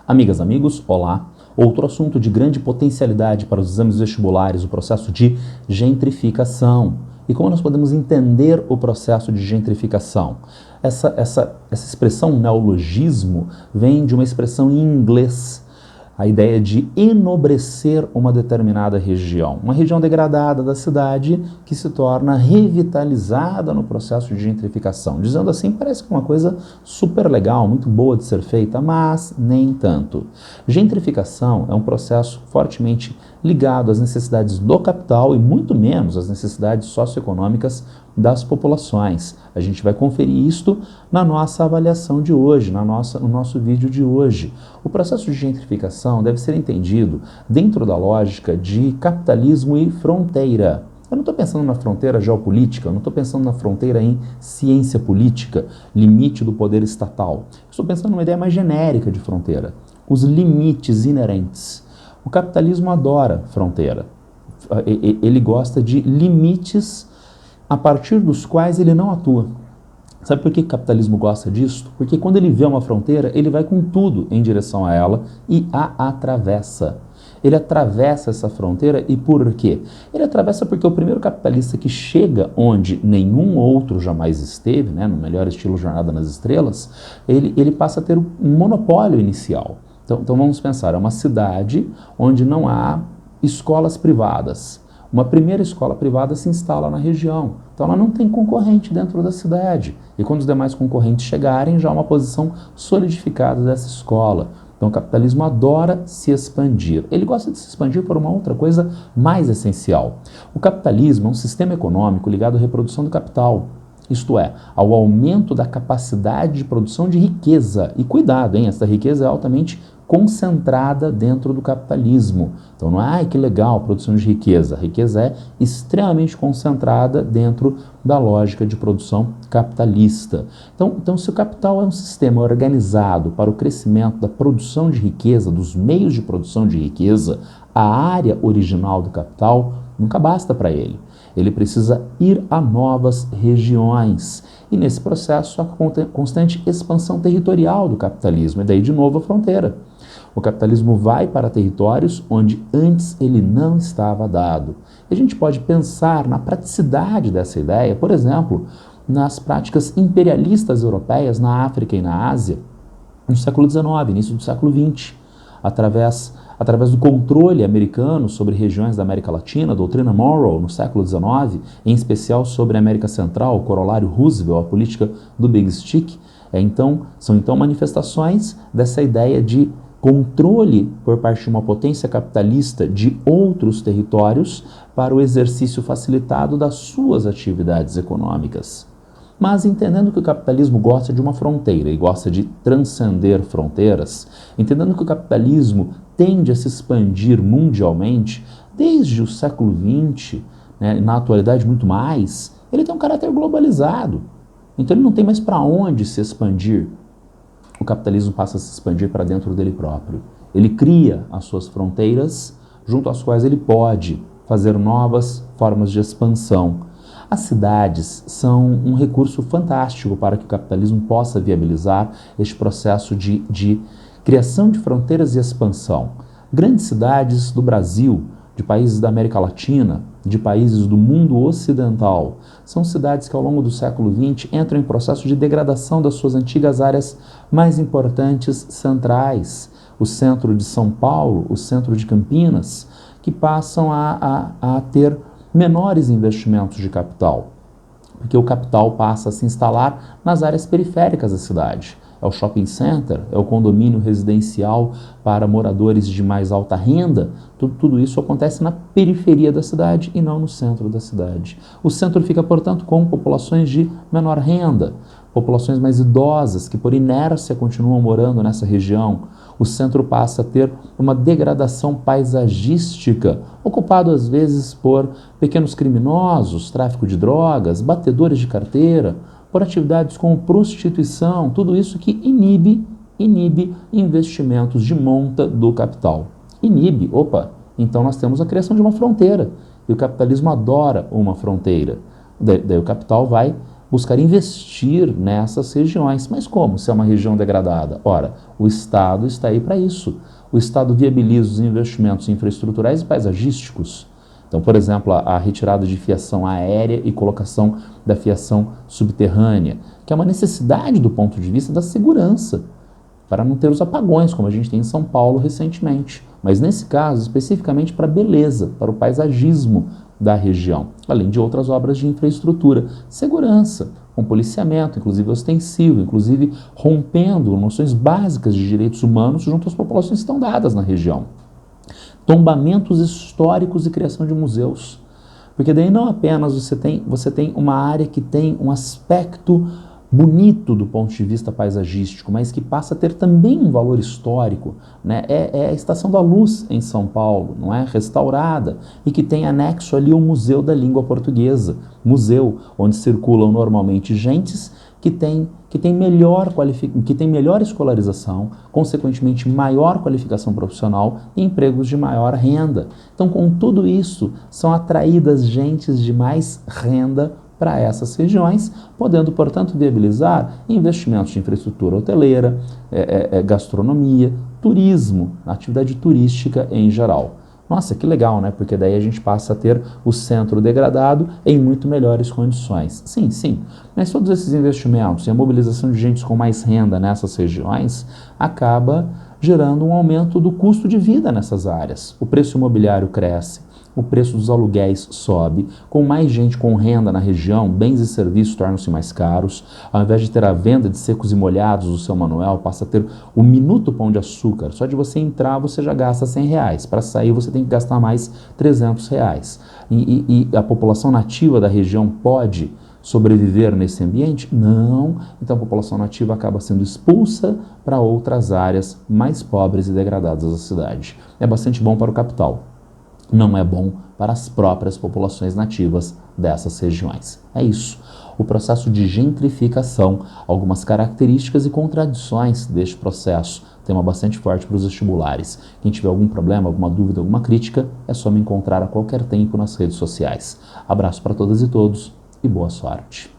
Amigas, amigos, olá! Outro assunto de grande potencialidade para os exames vestibulares, o processo de gentrificação. E como nós podemos entender o processo de gentrificação? Essa expressão neologismo vem de uma expressão em inglês, a ideia de enobrecer uma determinada região. Uma região degradada da cidade que se torna revitalizada no processo de gentrificação. Dizendo assim, parece que é uma coisa super legal, muito boa de ser feita, mas nem tanto. Gentrificação é um processo fortemente ligado às necessidades do capital e muito menos às necessidades socioeconômicas das populações. A gente vai conferir isto na nossa avaliação de hoje, no nosso vídeo de hoje. O processo de gentrificação deve ser entendido dentro da lógica de capitalismo e fronteira. Eu não estou pensando na fronteira geopolítica, eu não estou pensando na fronteira em ciência política, limite do poder estatal. Estou pensando numa ideia mais genérica de fronteira, os limites inerentes. O capitalismo adora fronteira. Ele gosta de limites a partir dos quais ele não atua. Sabe por que o capitalismo gosta disso? Porque quando ele vê uma fronteira, ele vai com tudo em direção a ela e a atravessa. Ele atravessa essa fronteira e por quê? Ele atravessa porque o primeiro capitalista que chega onde nenhum outro jamais esteve, né, no melhor estilo Jornada nas Estrelas, ele passa a ter um monopólio inicial. Então vamos pensar, é uma cidade onde não há escolas privadas. Uma primeira escola privada se instala na região, então ela não tem concorrente dentro da cidade. E quando os demais concorrentes chegarem, já há uma posição solidificada dessa escola. Então o capitalismo adora se expandir. Ele gosta de se expandir por uma outra coisa mais essencial. O capitalismo é um sistema econômico ligado à reprodução do capital. Isto é, ao aumento da capacidade de produção de riqueza. E cuidado, hein? Essa riqueza é altamente concentrada dentro do capitalismo. Então não é, que legal, produção de riqueza. A riqueza é extremamente concentrada dentro da lógica de produção capitalista. Então se o capital é um sistema organizado para o crescimento da produção de riqueza, dos meios de produção de riqueza, a área original do capital nunca basta para ele. Ele precisa ir a novas regiões. E nesse processo, a constante expansão territorial do capitalismo. E daí, de novo, a fronteira. O capitalismo vai para territórios onde antes ele não estava dado. E a gente pode pensar na praticidade dessa ideia, por exemplo, nas práticas imperialistas europeias na África e na Ásia, no século XIX, início do século XX, através do controle americano sobre regiões da América Latina, a doutrina Monroe no século XIX, em especial sobre a América Central, o corolário Roosevelt, a política do Big Stick. São então manifestações dessa ideia de controle por parte de uma potência capitalista de outros territórios para o exercício facilitado das suas atividades econômicas. Mas entendendo que o capitalismo gosta de uma fronteira e gosta de transcender fronteiras, entendendo que o capitalismo tende a se expandir mundialmente, desde o século XX, né, na atualidade muito mais, ele tem um caráter globalizado. Então ele não tem mais para onde se expandir. O capitalismo passa a se expandir para dentro dele próprio. Ele cria as suas fronteiras, junto às quais ele pode fazer novas formas de expansão. As cidades são um recurso fantástico para que o capitalismo possa viabilizar este processo de criação de fronteiras e expansão. Grandes cidades do Brasil, de países da América Latina, de países do mundo ocidental, são cidades que ao longo do século XX entram em processo de degradação das suas antigas áreas mais importantes centrais. O centro de São Paulo, o centro de Campinas, que passam a ter menores investimentos de capital, porque o capital passa a se instalar nas áreas periféricas da cidade. É o shopping center, é o condomínio residencial para moradores de mais alta renda. Tudo isso acontece na periferia da cidade e não no centro da cidade. O centro fica, portanto, com populações de menor renda, populações mais idosas que por inércia continuam morando nessa região. O centro passa a ter uma degradação paisagística, ocupado às vezes por pequenos criminosos, tráfico de drogas, batedores de carteira, por atividades como prostituição, tudo isso que inibe investimentos de monta do capital. Então nós temos a criação de uma fronteira, e o capitalismo adora uma fronteira. Daí o capital vai buscar investir nessas regiões. Mas como se é uma região degradada? Ora, o Estado está aí para isso. O Estado viabiliza os investimentos infraestruturais e paisagísticos. Então, por exemplo, a retirada de fiação aérea e colocação da fiação subterrânea, que é uma necessidade do ponto de vista da segurança, para não ter os apagões, como a gente tem em São Paulo recentemente. Mas nesse caso, especificamente para a beleza, para o paisagismo da região, além de outras obras de infraestrutura, segurança, com policiamento, inclusive ostensivo, inclusive rompendo noções básicas de direitos humanos junto às populações que estão dadas na região. Tombamentos históricos e criação de museus, porque daí não apenas você tem uma área que tem um aspecto bonito do ponto de vista paisagístico, mas que passa a ter também um valor histórico, né? É a Estação da Luz em São Paulo, não é? Restaurada, e que tem anexo ali o Museu da Língua Portuguesa, museu onde circulam normalmente gentes que tem melhor escolarização, consequentemente maior qualificação profissional e empregos de maior renda. Então, com tudo isso, são atraídas gentes de mais renda para essas regiões, podendo, portanto, viabilizar investimentos de infraestrutura hoteleira, gastronomia, turismo, atividade turística em geral. Nossa, que legal, né? Porque daí a gente passa a ter o centro degradado em muito melhores condições. Sim, mas todos esses investimentos e a mobilização de gente com mais renda nessas regiões acaba gerando um aumento do custo de vida nessas áreas. O preço imobiliário cresce, o preço dos aluguéis sobe, com mais gente com renda na região, bens e serviços tornam-se mais caros, ao invés de ter a venda de secos e molhados do seu Manuel, passa a ter o minuto pão de açúcar. Só de você entrar você já gasta R$100, para sair você tem que gastar mais R$300. E a população nativa da região pode sobreviver nesse ambiente? Não. Então a população nativa acaba sendo expulsa para outras áreas mais pobres e degradadas da cidade. É bastante bom para o capital. Não é bom para as próprias populações nativas dessas regiões. É isso. O processo de gentrificação, algumas características e contradições deste processo, tema bastante forte para os vestibulares. Quem tiver algum problema, alguma dúvida, alguma crítica, é só me encontrar a qualquer tempo nas redes sociais. Abraço para todas e todos e boa sorte.